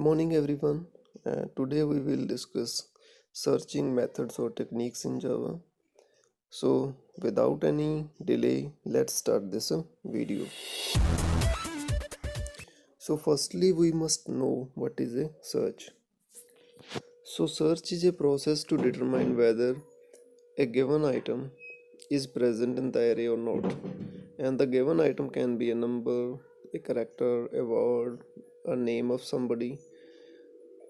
morning, everyone. Today we will discuss searching methods or techniques in Java. So, without any delay, let's start this video. So, firstly, we must know what is a search. So, search is a process to determine whether a given item is present in the array or not. And the given item can be a number, a character, a word, a name of somebody.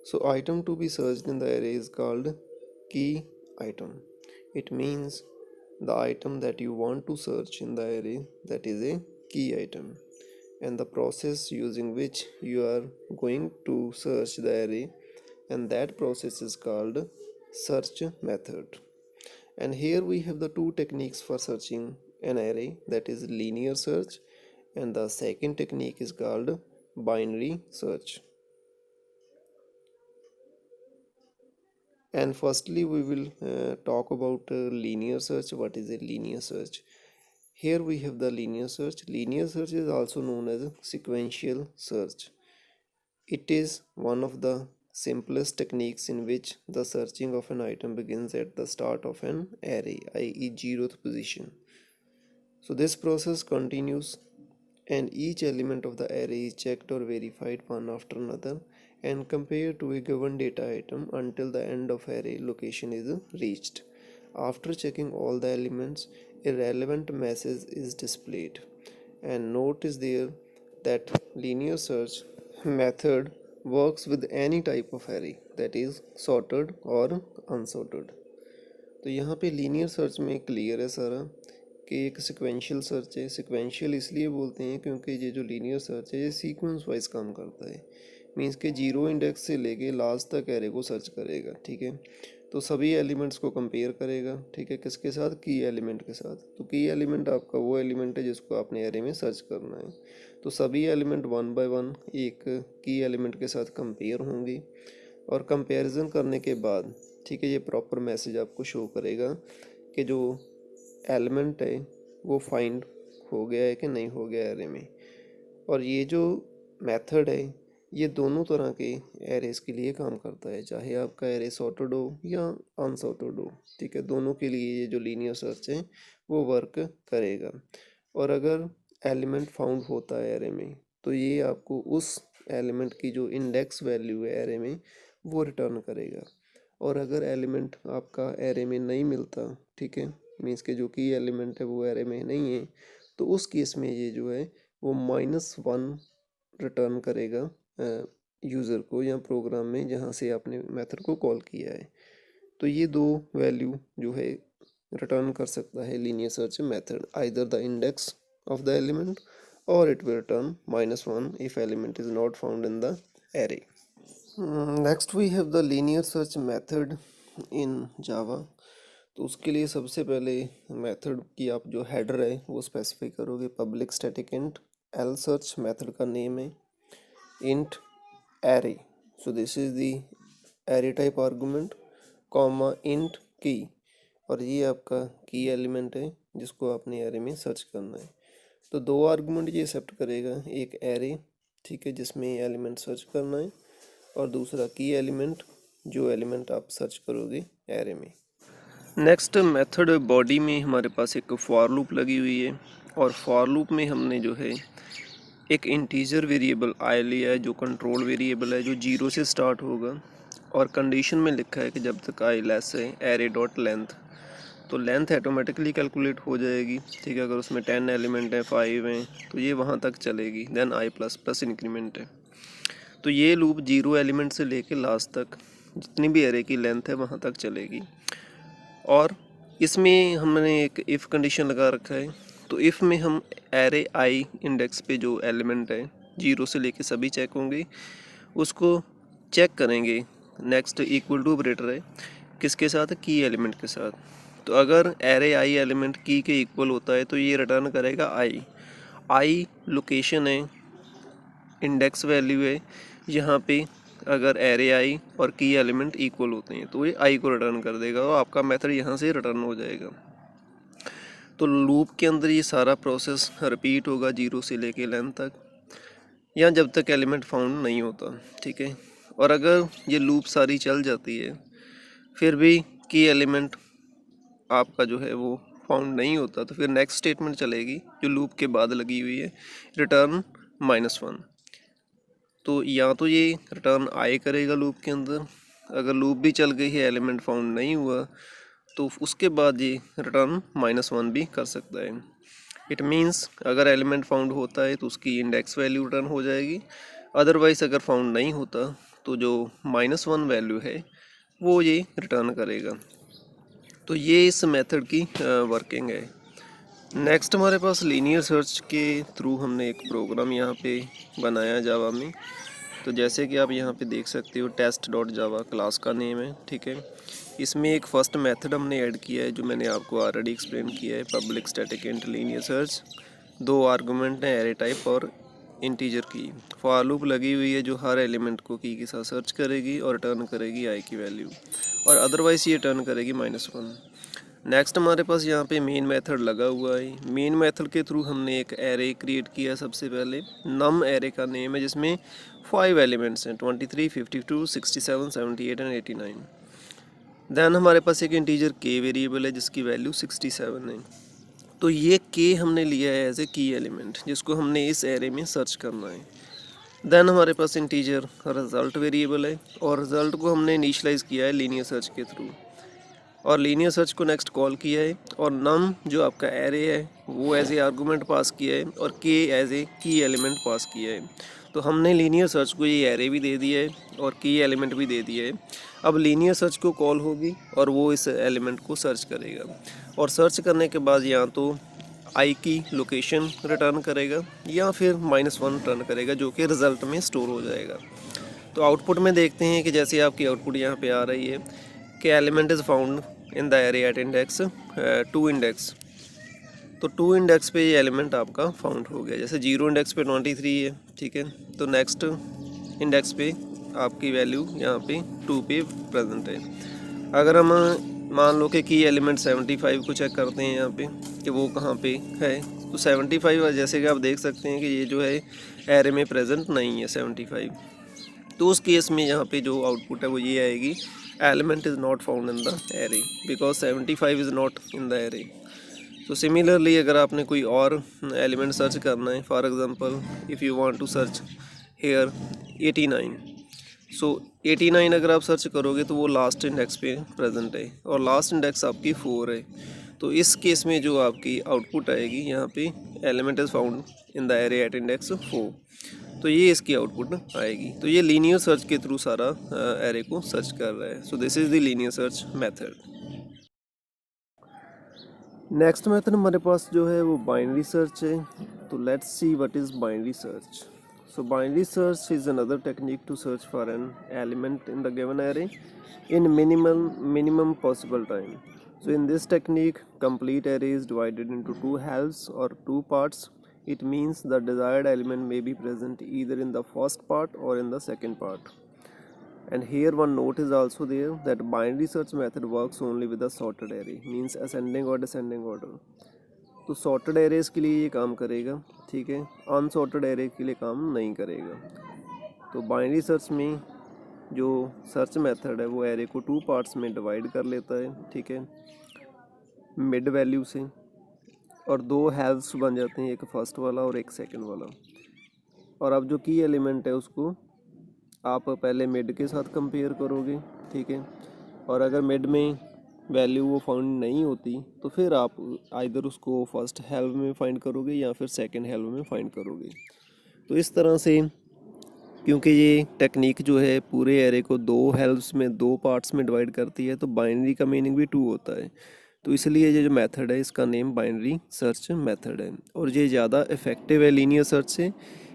So item to be searched in the array is called key item. It means the item that you want to search in the array, that is a key item, and the process using which you are going to search the array, and that process is called search method. And here we have the two techniques for searching an array, that is linear search, and the second technique is called binary search. And firstly we will talk about linear search. What is a linear search? Here we have the linear search. Linear search is also known as sequential search. It is one of the simplest techniques in which the searching of an item begins at the start of an array, i.e. 0th position. So this process continues and each element of the array is checked or verified one after another and compared to a given data item until the end of array location is reached. After checking all the elements, a relevant message is displayed. And note is there that linear search method works with any type of array, that is sorted or unsorted. तो यहाँ पे linear search में clear है सारा कि एक sequential search है। Sequential इसलिए बोलते हैं क्योंकि ये जो लीनियर सर्च है ये सीक्वेंस वाइज काम करता है। मींस के 0 इंडेक्स से लेके लास्ट तक एरे को सर्च करेगा, ठीक है। तो सभी एलिमेंट्स को कंपेयर करेगा, ठीक है, किसके साथ? की एलिमेंट के साथ। तो की एलिमेंट आपका वो एलिमेंट है जिसको आपने एरे में सर्च करना है। तो सभी एलिमेंट 1 बाय 1 एक की एलिमेंट के साथ कंपेयर होंगे और कंपेरिजन करने के बाद, ठीक है, ये प्रॉपर मैसेज आपको शो करेगा कि जो एलिमेंट है वो फाइंड हो गया है कि नहीं हो गया एरे में। और ये जो मेथड है ये दोनों तरह के एरेस के लिए काम करता है, चाहे आपका एरे सॉर्टेड हो या अनसॉर्टेड हो, ठीक है। दोनों के लिए ये जो लीनियर सर्च है वो वर्क करेगा। और अगर एलिमेंट फाउंड होता है एरे में तो ये आपको उस एलिमेंट की जो इंडेक्स वैल्यू है एरे में वो रिटर्न करेगा। और अगर एलिमेंट आपका एरे में नहीं मिलता, ठीक है, मीन्स के जो कि एलिमेंट है वो एरे में नहीं है, तो उस केस में ये जो है वो -1 रिटर्न करेगा यूज़र को या प्रोग्राम में जहाँ से आपने मेथड को कॉल किया है। तो ये दो वैल्यू जो है रिटर्न कर सकता है linear search method, either the index of the element or it will return -1 if element is not found in the array. Next we have the linear search method in Java. तो उसके लिए सबसे पहले method की आप जो header है वो स्पेसिफाई करोगे। Public static int L search method का नेम है int array. So this is the array type argument comma int की, और ये आपका की एलिमेंट है जिसको आपने एरे में सर्च करना है। तो दो आर्गुमेंट ये एक्सेप्ट करेगा, एक एरे, ठीक है, जिसमें एलिमेंट सर्च करना है, और दूसरा की एलिमेंट, जो एलिमेंट आप सर्च करोगे एरे में। नेक्स्ट मेथड बॉडी में हमारे पास एक फॉर लूप लगी हुई है, और फॉर लूप में हमने जो है एक इंटीजर वेरिएबल आई लिया है जो कंट्रोल वेरिएबल है, जो 0 से स्टार्ट होगा, और कंडीशन में लिखा है कि जब तक आई लेस है एरे डॉट लेंथ, तो लेंथ ऑटोमेटिकली कैलकुलेट हो जाएगी, ठीक है। अगर उसमें 10 एलिमेंट है, 5 हैं, तो ये वहाँ तक चलेगी। Then i plus plus increment है। तो ये लूप 0 एलिमेंट से लेके लास्ट तक जितनी भी एरे की लेंथ है वहाँ तक चलेगी। और इसमें हमने एक इफ़ कंडीशन लगा रखा है। तो इफ़ में हम एरे आई इंडेक्स पे जो एलिमेंट है 0 से लेके सभी चेक होंगे, उसको चेक करेंगे। नेक्स्ट इक्वल टू ऑपरेटर है किसके साथ? की एलिमेंट के साथ। तो अगर एरे आई एलिमेंट की के इक्वल होता है तो ये रिटर्न करेगा आई लोकेशन है, इंडेक्स वैल्यू है। यहाँ पे अगर एरे आई और की एलिमेंट इक्वल होते हैं तो ये आई को रिटर्न कर देगा और आपका मेथड यहाँ से रिटर्न हो जाएगा। तो लूप के अंदर ये सारा प्रोसेस रिपीट होगा 0 से लेके लेंथ तक, या जब तक एलिमेंट फाउंड नहीं होता, ठीक है। और अगर ये लूप सारी चल जाती है फिर भी की एलिमेंट आपका जो है वो फाउंड नहीं होता, तो फिर नेक्स्ट स्टेटमेंट चलेगी जो लूप के बाद लगी हुई है, रिटर्न -1। तो या तो ये रिटर्न आए करेगा लूप के अंदर, अगर लूप भी चल गई है एलिमेंट फाउंड नहीं हुआ तो उसके बाद ये रिटर्न -1 भी कर सकता है। इट मीन्स अगर एलिमेंट फाउंड होता है तो उसकी इंडेक्स वैल्यू रिटर्न हो जाएगी, अदरवाइज अगर फाउंड नहीं होता तो जो -1 वैल्यू है वो ये रिटर्न करेगा। तो ये इस मेथड की वर्किंग है। नेक्स्ट हमारे पास लीनियर सर्च के थ्रू हमने एक प्रोग्राम यहाँ पे बनाया जावा में। तो जैसे कि आप यहाँ पे देख सकते हो test.java क्लास का नेम है, ठीक है। इसमें एक फर्स्ट मेथड हमने ऐड किया है जो मैंने आपको ऑलरेडी एक्सप्लेन किया है, public static int linear search. 2 argument हैं, एरे टाइप और इंटीजर की। फॉर लूप लगी हुई है जो हर एलिमेंट को की के साथ सर्च करेगी और रिटर्न करेगी आई की वैल्यू, और अदरवाइज ये रिटर्न करेगी -1। नेक्स्ट हमारे पास यहाँ पे मेन मेथड लगा हुआ है। मेन मेथड के थ्रू हमने एक एरे क्रिएट किया सबसे पहले। नम एरे का नेम है जिसमें 5 एलिमेंट्स हैं, 23, 52, 67, 78 एंड 89। देन हमारे पास एक इंटीजर के वेरिएबल है जिसकी वैल्यू 67 है। तो ये के हमने लिया है एज ए की एलिमेंट जिसको हमने इस एरे में सर्च करना है। देन हमारे पास इंटीजर रिजल्ट वेरिएबल है और रिजल्ट को हमने इनिशियलाइज किया है लीनियर सर्च के थ्रू, और लीनियर सर्च को नेक्स्ट कॉल किया है, और नम जो आपका एरे है वो एज ए आर्गूमेंट पास किया है और के एज ए की एलिमेंट पास किया है। तो हमने लीनियर सर्च को ये एरे भी दे दिया है और की एलिमेंट भी दे दिया है। अब लीनियर सर्च को कॉल होगी और वो इस एलिमेंट को सर्च करेगा, और सर्च करने के बाद या तो आई की लोकेशन रिटर्न करेगा या फिर -1 रिटर्न करेगा जो कि रिज़ल्ट में स्टोर हो जाएगा। तो आउटपुट में देखते हैं कि जैसे आपकी आउटपुट यहाँ पे आ रही है कि element is found in the array at index 2 index. तो 2 इंडेक्स पे ये एलिमेंट आपका फाउंड हो गया। जैसे 0 इंडेक्स पे 23 है, ठीक है, तो नेक्स्ट इंडेक्स पे आपकी वैल्यू यहाँ पे 2 पे प्रेजेंट है। अगर हम मान लो कि एलिमेंट 75 को चेक करते हैं यहाँ पे कि वो कहाँ पे है, तो 75 जैसे कि आप देख सकते हैं कि ये जो है एरे में प्रेजेंट नहीं है 75। तो उस केस में यहाँ पे जो आउटपुट है वो ये आएगी, element is not found in the array because 75 is not in the array. तो सिमिलरली अगर आपने कोई और एलिमेंट सर्च करना है, for example if you want to search here 89, so 89 अगर आप सर्च करोगे तो वो लास्ट इंडेक्स पे प्रेजेंट है और लास्ट इंडेक्स आपकी 4 है। तो इस केस में जो आपकी आउटपुट आएगी यहाँ पे, element is found in the array at index 4। तो ये इसकी आउटपुट आएगी। तो ये लीनियर सर्च के थ्रू सारा एरे को सर्च कर रहा है। So this is the linear search method. Next method हमारे पास जो है वो बाइनरी सर्च है। तो let's see what is binary search. So binary search is another technique to search for an element in the given array in minimum possible time. So in this technique, complete array is divided into 2 halves or 2 parts. It means the desired element may be present either in the first part or in the second part. And here one note is also there that binary search method works only with the sorted array, means ascending or descending order. तो sorted arrays के लिए ये काम करेगा, ठीक है, unsorted array के लिए काम नहीं करेगा। तो बाइनरी सर्च में जो सर्च मेथड है वो एरे को 2 पार्ट्स में डिवाइड कर लेता है, ठीक है, मिड वैल्यू से, और 2 हेल्व्स बन जाते हैं, एक फर्स्ट वाला और एक सेकंड वाला। और अब जो की एलिमेंट है उसको आप पहले मिड के साथ कंपेयर करोगे, ठीक है, और अगर मिड में वैल्यू वो फाउंड नहीं होती तो फिर आप आइदर उसको फर्स्ट हेल्व में फाइंड करोगे या फिर सेकंड हेल्व में फाइंड करोगे। तो इस तरह से, क्योंकि ये टेक्निक जो है पूरे एरे को 2 हेल्व्स में 2 पार्ट्स में डिवाइड करती है, तो बाइनरी का मीनिंग भी 2 होता है। तो इसलिए ये जो मेथड है इसका नेम बाइनरी सर्च मेथड है, और ये ज़्यादा इफ़ेक्टिव है लीनियर सर्च से,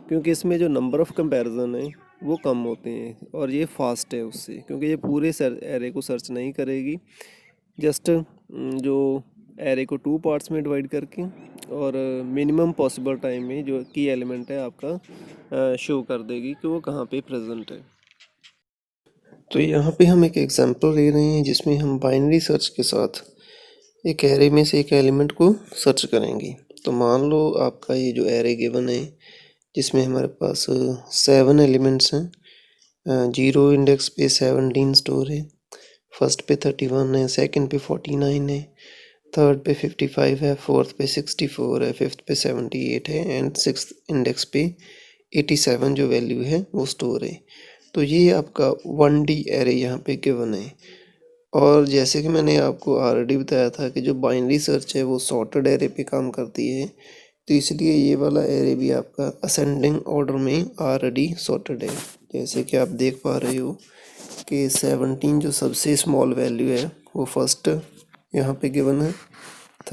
क्योंकि इसमें जो नंबर ऑफ़ कंपैरिजन है वो कम होते हैं, और ये फास्ट है उससे, क्योंकि ये पूरे एरे को सर्च नहीं करेगी, जस्ट जो एरे को 2 पार्ट्स में डिवाइड करके और मिनिमम पॉसिबल टाइम में जो की एलिमेंट है आपका शो कर देगी कि वो कहाँ पे प्रेजेंट है। तो यहाँ पे हम एक एग्जांपल ले रहे हैं जिसमें हम बाइनरी सर्च के साथ एक एरे में से एक एलिमेंट को सर्च करेंगे। तो मान लो आपका ये जो एरे गिवन है जिसमें हमारे पास 7 एलिमेंट्स हैं, जीरो इंडेक्स पे 17 स्टोर है, फर्स्ट पे 31 है, सेकंड पे 49 है, थर्ड पे 55 है, फोर्थ पे 64 है, फिफ्थ पे 78 है एंड सिक्स्थ इंडेक्स पे 87 जो वैल्यू है वो स्टोर है। तो ये आपका 1D एरे यहाँ पे गिवन है। और जैसे कि मैंने आपको ऑलरेडी बताया था कि जो बाइनरी सर्च है वो सॉर्टेड एरे पे काम करती है, तो इसलिए ये वाला एरे भी आपका असेंडिंग ऑर्डर में ऑलरेडी सॉर्टेड है। जैसे कि आप देख पा रहे हो कि 17 जो सबसे स्मॉल वैल्यू है वो फर्स्ट यहाँ पे गिवन है,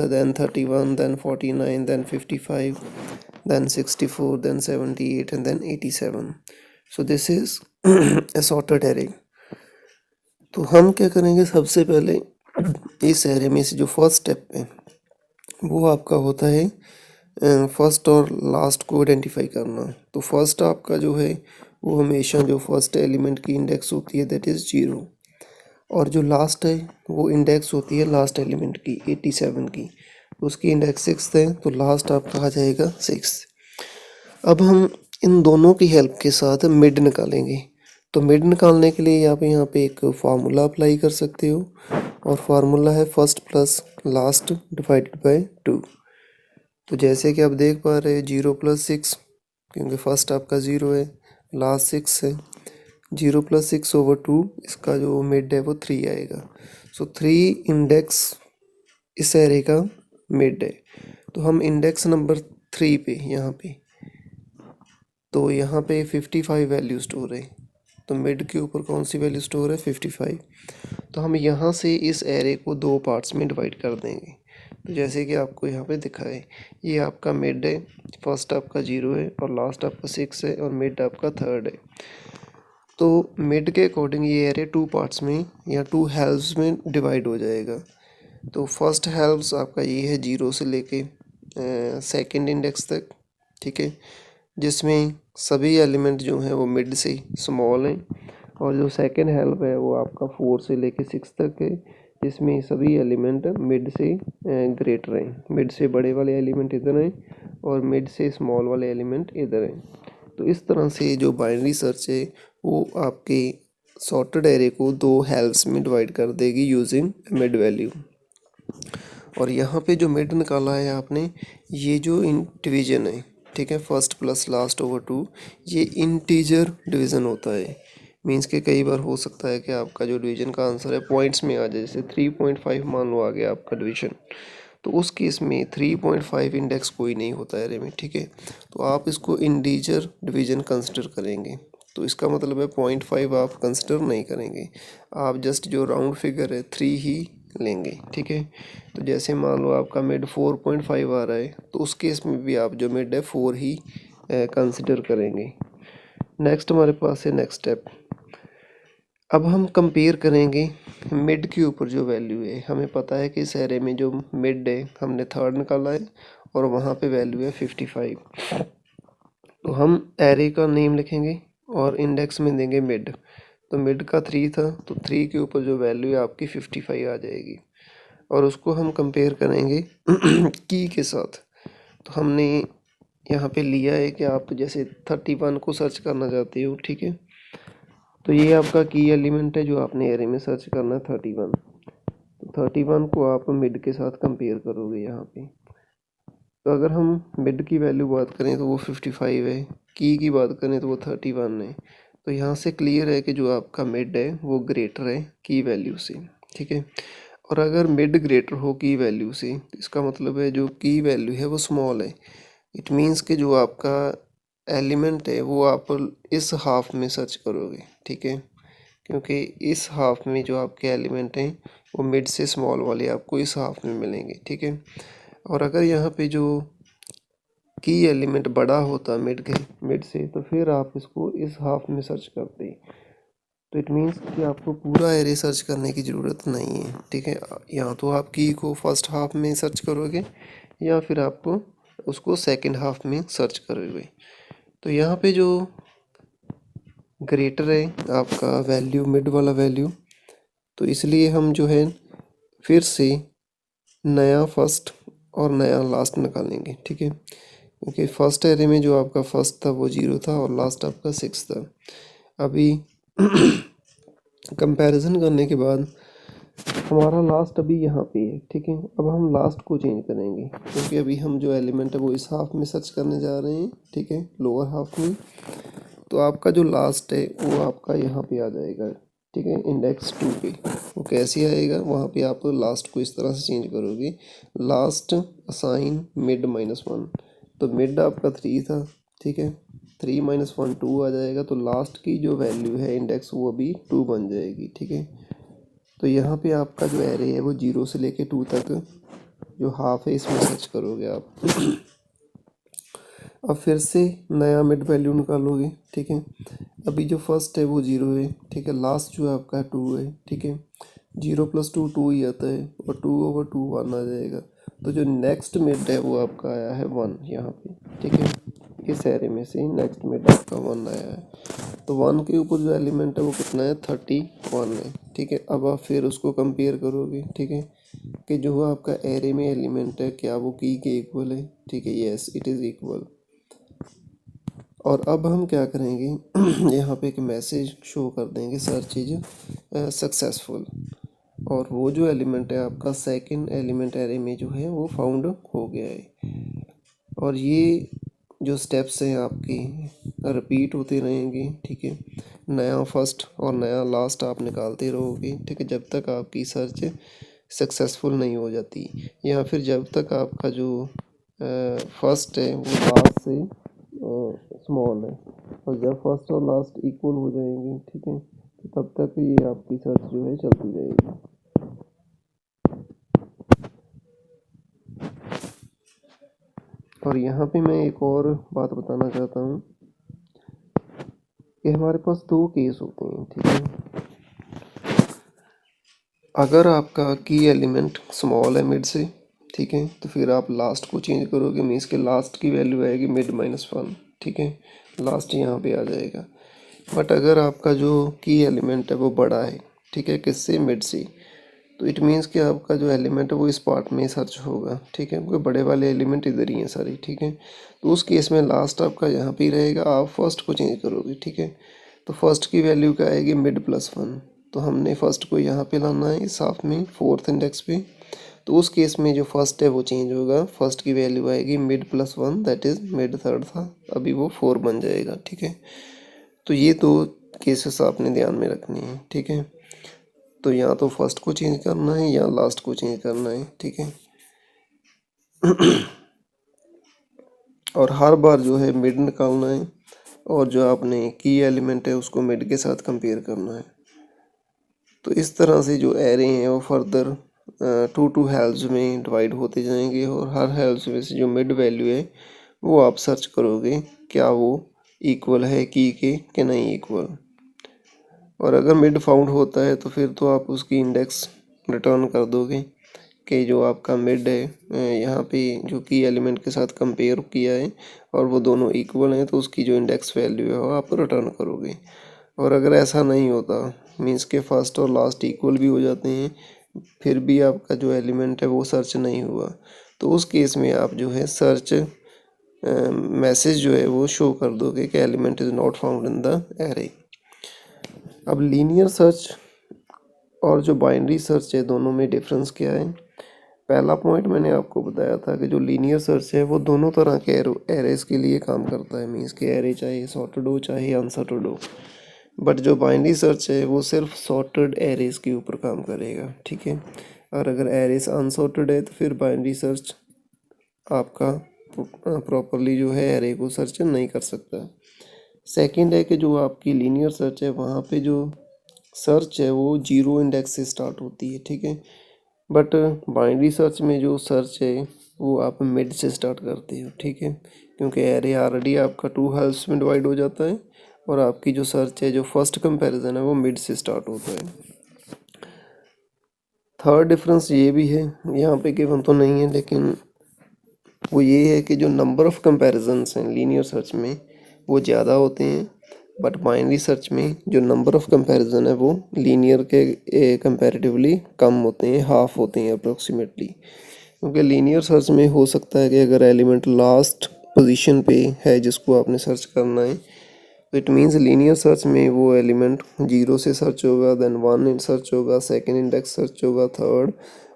then 31, then 49, then 55, then 64, then 78 and then 87। So this is a sorted array. तो हम क्या करेंगे, सबसे पहले इस एरे में से जो फर्स्ट स्टेप है वो आपका होता है फर्स्ट और लास्ट को आइडेंटिफाई करना। तो फर्स्ट आपका जो है वो हमेशा जो फर्स्ट एलिमेंट की इंडेक्स होती है दैट इज़ 0, और जो लास्ट है वो इंडेक्स होती है लास्ट एलिमेंट की 87 की, उसकी इंडेक्स 6 है, तो लास्ट आपका आ जाएगा 6। अब हम इन दोनों की हेल्प के साथ मिड निकालेंगे। तो मिड निकालने के लिए आप यहाँ पे एक फार्मूला अप्लाई कर सकते हो, और फार्मूला है first plus last divided by 2। तो जैसे कि आप देख पा रहे हैं 0 + 6, क्योंकि फर्स्ट आपका 0 है, लास्ट 6 है, 0 + 6/2, इसका जो मिड है वो 3 आएगा। सो 3 इंडेक्स इस एरे का मिड है। तो हम इंडेक्स नंबर 3 पे यहाँ पे 55 वैल्यू स्टोर है, तो मिड के ऊपर कौन सी वैल्यू स्टोर है 55। तो हम यहाँ से इस एरे को दो पार्ट्स में डिवाइड कर देंगे। तो जैसे कि आपको यहाँ पे दिखा है, ये आपका मिड है, फर्स्ट आपका 0 है और लास्ट आपका 6 है और मिड आपका 3rd है। तो मिड के अकॉर्डिंग ये एरे टू पार्ट्स में या टू हेल्प्स में डिवाइड हो जाएगा। तो फर्स्ट हेल्प्स आपका ये है 0 से लेके सेकंड इंडेक्स तक, ठीक है, जिसमें सभी एलिमेंट जो हैं वो मिड से स्मॉल हैं, और जो सेकंड हेल्प है वो आपका 4 से लेके 6 तक है, जिसमें सभी एलिमेंट मिड से ग्रेटर हैं, मिड से बड़े वाले एलिमेंट इधर हैं और मिड से स्मॉल वाले एलिमेंट इधर हैं। तो इस तरह से जो बाइनरी सर्च है वो आपके सॉर्टेड एरे को दो हेल्प्स में डिवाइड कर देगी यूजिंग मिड वैल्यू। और यहाँ पे जो मिड निकाला है आपने, ये जो इन डिवीजन है, ठीक है, फर्स्ट प्लस लास्ट ओवर 2, ये इंटीजर डिवीज़न होता है। मीन्स के कई बार हो सकता है कि आपका जो डिवीजन का आंसर है पॉइंट्स में आ जाए, जैसे 3.5 मान लो आ गया आपका डिवीजन, तो उस केस में 3.5 इंडेक्स कोई नहीं होता है एरे में, ठीक है। तो आप इसको इंटीजर डिवीजन कंसिडर करेंगे, तो इसका मतलब है 0.5 आप कंसिडर नहीं करेंगे, आप जस्ट जो राउंड फिगर है 3 ही लेंगे, ठीक है। तो जैसे मान लो आपका मिड 4.5 आ रहा है, तो उस केस में भी आप जो मिड है 4 ही कंसिडर करेंगे। नेक्स्ट हमारे पास है नेक्स्ट स्टेप। अब हम कंपेयर करेंगे मिड के ऊपर जो वैल्यू है, हमें पता है कि इस एरे में जो मिड है हमने 3rd निकाला है और वहाँ पे वैल्यू है 55। तो हम एरे का नेम लिखेंगे और इंडेक्स में देंगे मिड। तो मिड का 3 था, तो 3 के ऊपर जो वैल्यू है आपकी 55 आ जाएगी, और उसको हम कंपेयर करेंगे की के साथ। तो हमने यहाँ पे लिया है कि आप जैसे 31 को सर्च करना चाहते हो, ठीक है, तो ये आपका की एलिमेंट है जो आपने एरे में सर्च करना है 31। तो 31 को आप मिड के साथ कंपेयर करोगे यहाँ पे। तो अगर हम मिड की वैल्यू बात करें तो वो 55 है, की बात करें तो वो 31 है। तो यहाँ से क्लियर है कि जो आपका मिड है वो ग्रेटर है की वैल्यू से, ठीक है। और अगर मिड ग्रेटर हो की वैल्यू से, तो इसका मतलब है जो की वैल्यू है वो स्मॉल है। इट मीन्स कि जो आपका एलिमेंट है वो आप इस हाफ में सर्च करोगे, ठीक है, क्योंकि इस हाफ में जो आपके एलिमेंट हैं वो मिड से स्मॉल वाले आपको इस हाफ में मिलेंगे, ठीक है। और अगर यहाँ पे जो की एलिमेंट बड़ा होता मिड से, तो फिर आप इसको इस हाफ में सर्च करते। तो इट मीन्स कि आपको पूरा एरे सर्च करने की ज़रूरत नहीं है, ठीक है। यहाँ तो आप की को फर्स्ट हाफ में सर्च करोगे या फिर आपको उसको सेकंड हाफ में सर्च करोगे। तो यहाँ पे जो ग्रेटर है आपका वैल्यू मिड वाला वैल्यू, तो इसलिए हम जो है फिर से नया फर्स्ट और नया लास्ट निकालेंगे, ठीक है, क्योंकि फर्स्ट एरे में जो आपका फर्स्ट था वो 0 था और लास्ट आपका 6 था। अभी कंपैरिजन करने के बाद हमारा लास्ट अभी यहाँ पे है, ठीक है। अब हम लास्ट को चेंज करेंगे क्योंकि अभी हम जो एलिमेंट है वो इस हाफ में सर्च करने जा रहे हैं, ठीक है, लोअर हाफ में। तो आपका जो लास्ट है वो आपका यहाँ पे आ जाएगा, ठीक है, इंडेक्स 2 पे। वो कैसे आएगा, वहाँ पे आप लास्ट को इस तरह से चेंज करोगे, लास्ट असाइन मिड -1। तो मिड आपका 3 था, ठीक है, 3 - 1 2 आ जाएगा। तो लास्ट की जो वैल्यू है इंडेक्स वो अभी 2 बन जाएगी, ठीक है। तो यहाँ पे आपका जो एरे है वो 0 से लेके 2 तक जो हाफ है इसमें सर्च करोगे आप। अब फिर से नया मिड वैल्यू निकालोगे, ठीक है। अभी जो फर्स्ट है वो 0 है, ठीक है, लास्ट जो आपका 2 है, ठीक है। 0 + 2 2 ही आता है और 2/2 1 आ जाएगा। तो जो नेक्स्ट मिड है वो आपका आया है 1 यहाँ पे, ठीक है। इस एरे में से नेक्स्ट मिड आपका 1 आया है। तो 1 के ऊपर जो एलिमेंट है वो कितना है, 31 है, ठीक है। अब आप फिर उसको कंपेयर करोगे, ठीक है, कि जो आपका एरे में एलिमेंट है क्या वो की के इक्वल है, ठीक है, येस इट इज़ इक्वल। और अब हम क्या करेंगे, यहाँ पे एक मैसेज शो कर देंगे, सर्च इज सक्सेसफुल। और वो जो एलिमेंट है आपका सेकंड एलिमेंट एरे में जो है वो फाउंड हो गया है। और ये जो स्टेप्स हैं आपकी रिपीट होते रहेंगे, ठीक है। नया फर्स्ट और नया लास्ट आप निकालते रहोगे, ठीक है, जब तक आपकी सर्च सक्सेसफुल नहीं हो जाती, या फिर जब तक आपका जो फर्स्ट है वो लास्ट से स्मॉल है। और जब फर्स्ट और लास्ट इक्वल हो जाएंगे, ठीक है, तो तब तक ये आपकी सर्च जो है चलती रहेगी। और यहाँ पे मैं एक और बात बताना चाहता हूँ कि हमारे पास 2 केस होते हैं, ठीक है। अगर आपका की एलिमेंट स्मॉल है मिड से, ठीक है, तो फिर आप लास्ट को चेंज करोगे, मीन्स के लास्ट की वैल्यू आएगी मिड -1, ठीक है, लास्ट यहाँ पे आ जाएगा। बट अगर आपका जो की एलिमेंट है वो बड़ा है, ठीक है, किससे, मिड से, तो इट मीन्स कि आपका जो एलिमेंट है वो इस पार्ट में सर्च होगा, ठीक है, क्योंकि बड़े वाले एलिमेंट इधर ही हैं सारे, ठीक है। तो उस केस में लास्ट आपका यहाँ पे ही रहेगा, आप फर्स्ट को चेंज करोगे, ठीक है। तो फर्स्ट की वैल्यू क्या आएगी, मिड +1। तो हमने फर्स्ट को यहाँ पे लाना है इस हाफ में, 4th इंडेक्स पे। तो उस केस में जो फर्स्ट है वो चेंज होगा, फर्स्ट की वैल्यू आएगी mid +1, that is mid 3rd था, अभी वो 4 बन जाएगा, ठीक है। तो ये 2 केसेस आपने ध्यान में रखनी है, ठीक है। तो या तो फर्स्ट को चेंज करना है या लास्ट को चेंज करना है, ठीक है। और हर बार जो है मिड निकालना है और जो आपने की एलिमेंट है उसको मिड के साथ कंपेयर करना है। तो इस तरह से जो एरे हैं वो फर्दर 2 हेल्प्स में डिवाइड होते जाएंगे और हर हेल्प्स में से जो मिड वैल्यू है वो आप सर्च करोगे क्या वो इक्वल है की के कि नहीं इक्वल। और अगर मिड फाउंड होता है तो फिर तो आप उसकी इंडेक्स रिटर्न कर दोगे कि जो आपका मिड है यहाँ पे जो की एलिमेंट के साथ कंपेयर किया है और वो दोनों इक्वल हैं, तो उसकी जो इंडेक्स वैल्यू है वो आप रिटर्न करोगे। और अगर ऐसा नहीं होता, मीन्स के फर्स्ट और लास्ट इक्वल भी हो जाते हैं, फिर भी आपका जो एलिमेंट है वो सर्च नहीं हुआ, तो उस केस में आप जो है सर्च मैसेज जो है वो शो कर दोगे कि element is not found in the array. अब लीनियर सर्च और जो बाइनरी सर्च है दोनों में डिफरेंस क्या है। पहला पॉइंट मैंने आपको बताया था कि जो लीनियर सर्च है वो दोनों तरह के एरेज के लिए काम करता है, मीन्स के एरे चाहे सॉर्टेड हो चाहे अनसॉर्टेड हो। बट जो बाइनरी सर्च है वो सिर्फ सॉर्टेड एरेज के ऊपर काम करेगा, ठीक है। और अगर एरेज अनसॉर्टेड है तो फिर बाइनरी सर्च आपका प्रॉपरली जो है एरे को सर्च नहीं कर सकता। सेकंड है कि जो आपकी लीनियर सर्च है वहाँ पे जो सर्च है वो 0 इंडेक्स से स्टार्ट होती है, ठीक है। बट बाइनरी सर्च में जो सर्च है वो आप मिड से स्टार्ट करते हो, ठीक है, क्योंकि एरे ऑलरेडी आपका 2 हेल्प्स में डिवाइड हो जाता है और आपकी जो सर्च है जो फर्स्ट कंपैरिजन है वो मिड से स्टार्ट होता है। थर्ड डिफरेंस ये भी है, यहाँ पे गिवन तो नहीं है लेकिन वो ये है कि जो नंबर ऑफ़ कंपैरिजन्स हैं लीनियर सर्च में वो ज़्यादा होते हैं, बट बाइनरी सर्च में जो नंबर ऑफ़ कंपैरिजन है वो लीनियर के कंपैरेटिवली कम होते हैं, हाफ होते हैं अप्रोक्सीमेटली। क्योंकि लीनियर सर्च में हो सकता है कि अगर एलिमेंट लास्ट पोजीशन पे है जिसको आपने सर्च करना है, तो इट मीन्स लीनियर सर्च में वो एलिमेंट 0 से सर्च होगा, देन 1 सर्च होगा, सेकेंड इंडेक्स सर्च होगा, थर्ड,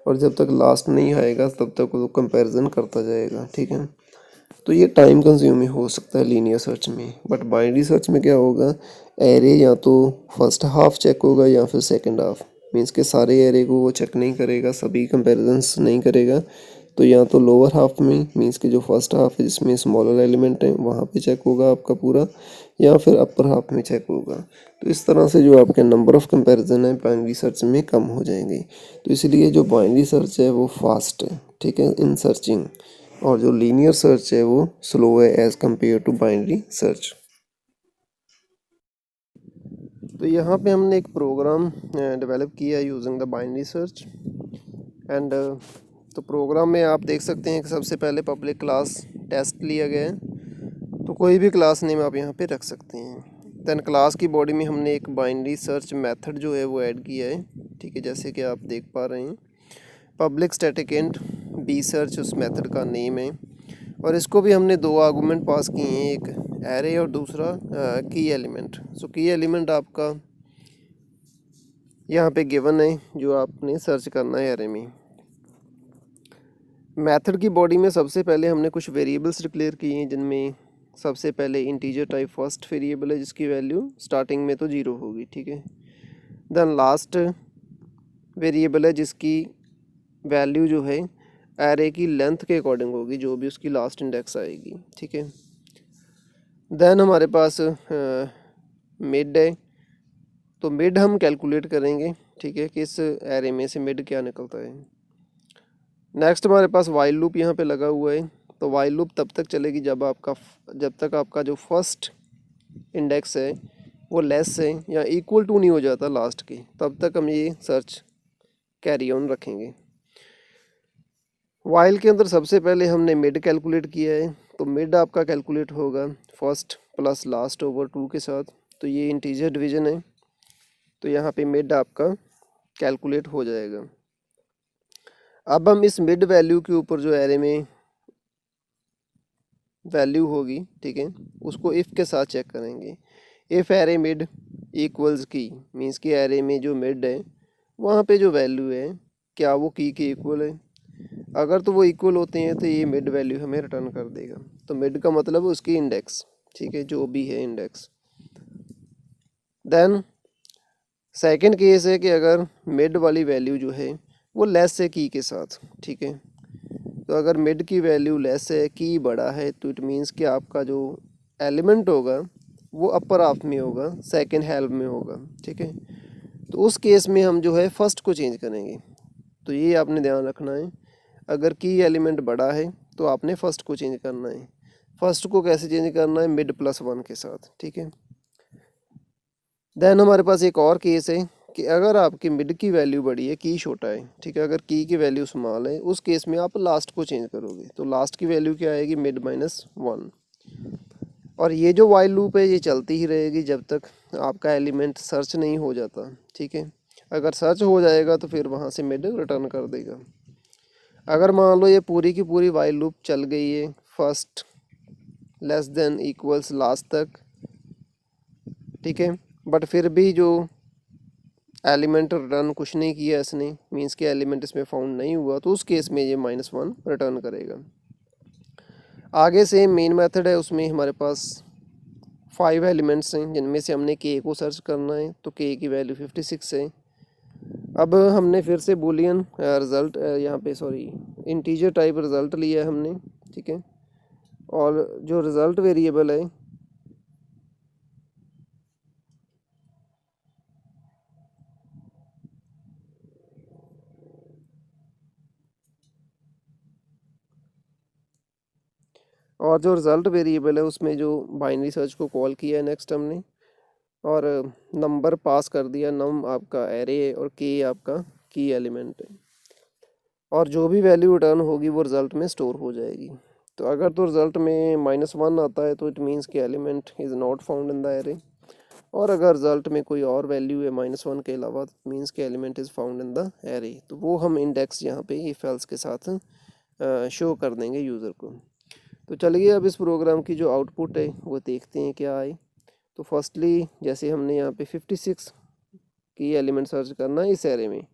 और जब तक लास्ट नहीं आएगा तब तक वो कंपैरिजन करता जाएगा, ठीक है। तो ये टाइम कंज्यूमिंग हो सकता है लीनियर सर्च में। बट बाइनरी सर्च में क्या होगा, एरे या तो फर्स्ट हाफ चेक होगा या फिर सेकंड हाफ, मीन्स के सारे एरे को वो चेक नहीं करेगा, सभी कंपैरिजंस नहीं करेगा। तो या तो लोअर हाफ में, मीन्स के जो फर्स्ट हाफ है जिसमें स्मॉलर एलिमेंट है वहाँ पे चेक होगा आपका पूरा, या फिर अपर हाफ में चेक होगा। तो इस तरह से जो आपके नंबर ऑफ कंपैरिजन है बाइनरी सर्च में कम हो जाएंगे। तो इसलिए जो बाइनरी सर्च है वो फास्ट है, ठीक है, इन सर्चिंग, और जो लीनियर सर्च है वो स्लो है as compared to binary search. तो यहाँ पे हमने एक प्रोग्राम डेवलप किया है using the binary search and तो प्रोग्राम में आप देख सकते हैं कि सबसे पहले पब्लिक क्लास टेस्ट लिया गया है। तो कोई भी क्लास नेम आप यहाँ पे रख सकते हैं। देन क्लास की बॉडी में हमने एक बाइनरी सर्च मेथड जो है वो ऐड किया है, ठीक है, जैसे कि आप देख पा रहे हैं। Public static int B search उस मेथड का नेम है, और इसको भी हमने दो आर्गूमेंट पास किए हैं, एक एरे और दूसरा की एलिमेंट। सो की एलिमेंट आपका यहाँ पे गिवन है जो आपने सर्च करना है एरे में। मेथड की बॉडी में सबसे पहले हमने कुछ वेरिएबल्स डिक्लेयर किए हैं, जिनमें सबसे पहले इंटीजर टाइप फर्स्ट वेरिएबल है जिसकी वैल्यू स्टार्टिंग में तो 0 होगी, ठीक है। देन लास्ट वेरिएबल है जिसकी वैल्यू जो है एरे की लेंथ के अकॉर्डिंग होगी, जो भी उसकी लास्ट इंडेक्स आएगी, ठीक है। देन हमारे पास मिड है, तो मिड हम कैलकुलेट करेंगे, ठीक है, कि इस एरे में से मिड क्या निकलता है। नेक्स्ट हमारे पास वाइल लूप यहाँ पे लगा हुआ है, तो वाइल लूप तब तक चलेगी जब तक आपका जो फर्स्ट इंडेक्स है वो लेस है या इक्वल टू नहीं हो जाता लास्ट के, तब तक हम ये सर्च कैरी ऑन रखेंगे। वाइल के अंदर सबसे पहले हमने मिड कैलकुलेट किया है, तो मिड आपका कैलकुलेट होगा फर्स्ट प्लस लास्ट ओवर 2 के साथ। तो ये इंटीजर डिवीजन है, तो यहाँ पे मिड आपका कैलकुलेट हो जाएगा। अब हम इस मिड वैल्यू के ऊपर जो एरे में वैल्यू होगी, ठीक है, उसको इफ़ के साथ चेक करेंगे। इफ़ एरे मिड इक्वल्स की, मीन्स कि एरे में जो मिड है वहाँ पे जो वैल्यू है क्या वो की के इक्वल है। अगर तो वो इक्वल होते हैं तो ये मिड वैल्यू हमें रिटर्न कर देगा। तो मिड का मतलब उसकी इंडेक्स, ठीक है, जो भी है इंडेक्स। देन सेकंड केस है कि अगर मिड वाली वैल्यू जो है वो लेस है की के साथ, ठीक है। तो अगर मिड की वैल्यू लेस है, की बड़ा है, तो इट मीन्स कि आपका जो एलिमेंट होगा वो अपर हाफ में होगा, सेकेंड हाफ में होगा, ठीक है। तो उस केस में हम जो है फर्स्ट को चेंज करेंगे। तो ये आपने ध्यान रखना है, अगर की एलिमेंट बड़ा है तो आपने फर्स्ट को चेंज करना है। फर्स्ट को कैसे चेंज करना है, मिड प्लस 1 के साथ, ठीक है। देन हमारे पास एक और केस है कि अगर आपकी मिड की वैल्यू बड़ी है, की छोटा है, ठीक है, अगर की वैल्यू स्मॉल है, उस केस में आप लास्ट को चेंज करोगे। तो लास्ट की वैल्यू क्या आएगी, मिड माइनस 1। और ये जो वाइल लूप है ये चलती ही रहेगी जब तक आपका एलिमेंट सर्च नहीं हो जाता, ठीक है। अगर सर्च हो जाएगा तो फिर वहाँ से मिड रिटर्न कर देगा। अगर मान लो ये पूरी की पूरी वाइल लूप चल गई है first less than equals last तक, ठीक है, बट फिर भी जो एलिमेंट रिटर्न कुछ नहीं किया इसने, मीन्स कि एलिमेंट इसमें फाउंड नहीं हुआ, तो उस केस में ये -1 रिटर्न करेगा। आगे से मेन मेथड है, उसमें हमारे पास 5 एलिमेंट्स हैं जिनमें से हमने के को सर्च करना है। तो के की वैल्यू 56 है। अब हमने फिर से बूलियन रिज़ल्ट यहाँ पे सॉरी इंटीजर टाइप रिज़ल्ट लिया है हमने, ठीक है, और जो रिज़ल्ट वेरिएबल है और जो रिज़ल्ट वेरिएबल है उसमें जो बाइनरी सर्च को कॉल किया है नेक्स्ट हमने, और नंबर पास कर दिया, नम आपका एरे है और के आपका की एलिमेंट है, और जो भी वैल्यू रिटर्न होगी वो रिज़ल्ट में स्टोर हो जाएगी। तो अगर तो रिज़ल्ट में -1 आता है तो इट मीन्स कि element is not found in the array, और अगर रिज़ल्ट में कोई और वैल्यू है -1 के अलावा, मीन्स कि element is found in the array. तो वो हम इंडेक्स यहाँ पे इफ एल्स के साथ शो कर देंगे यूज़र को। तो चलिए अब इस प्रोग्राम की जो आउटपुट है वो देखते हैं क्या आए। तो फर्स्टली जैसे हमने यहाँ पे 56 की एलिमेंट सर्च करना है इस एरे में,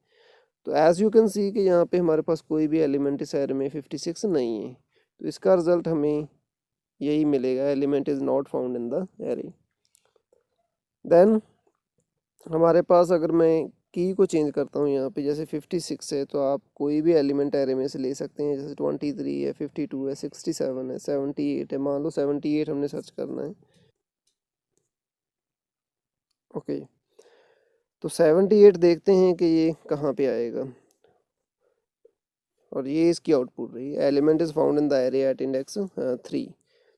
तो एज यू कैन सी कि यहाँ पे हमारे पास कोई भी एलिमेंट इस एरे में 56 नहीं है, तो इसका रिजल्ट हमें यही मिलेगा, element is not found in the array. Then हमारे पास अगर मैं की को चेंज करता हूँ यहाँ पे, जैसे 56 है तो आप कोई भी एलिमेंट एरे में से ले सकते हैं, जैसे 23 है, 52 है, 67 है, 78 है, मान लो 78 हमने सर्च करना है। ओके, तो 78 देखते हैं कि ये कहाँ पे आएगा, और ये इसकी आउटपुट रही, element is found in the array at index 3।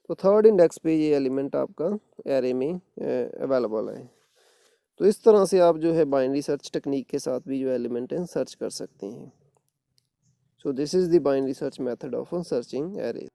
तो थर्ड इंडेक्स पे ये एलिमेंट आपका एरे में अवेलेबल है। तो इस तरह से आप जो है बाइनरी सर्च टेक्निक के साथ भी जो एलिमेंट हैं सर्च कर सकते हैं। सो this is the binary search method of searching array.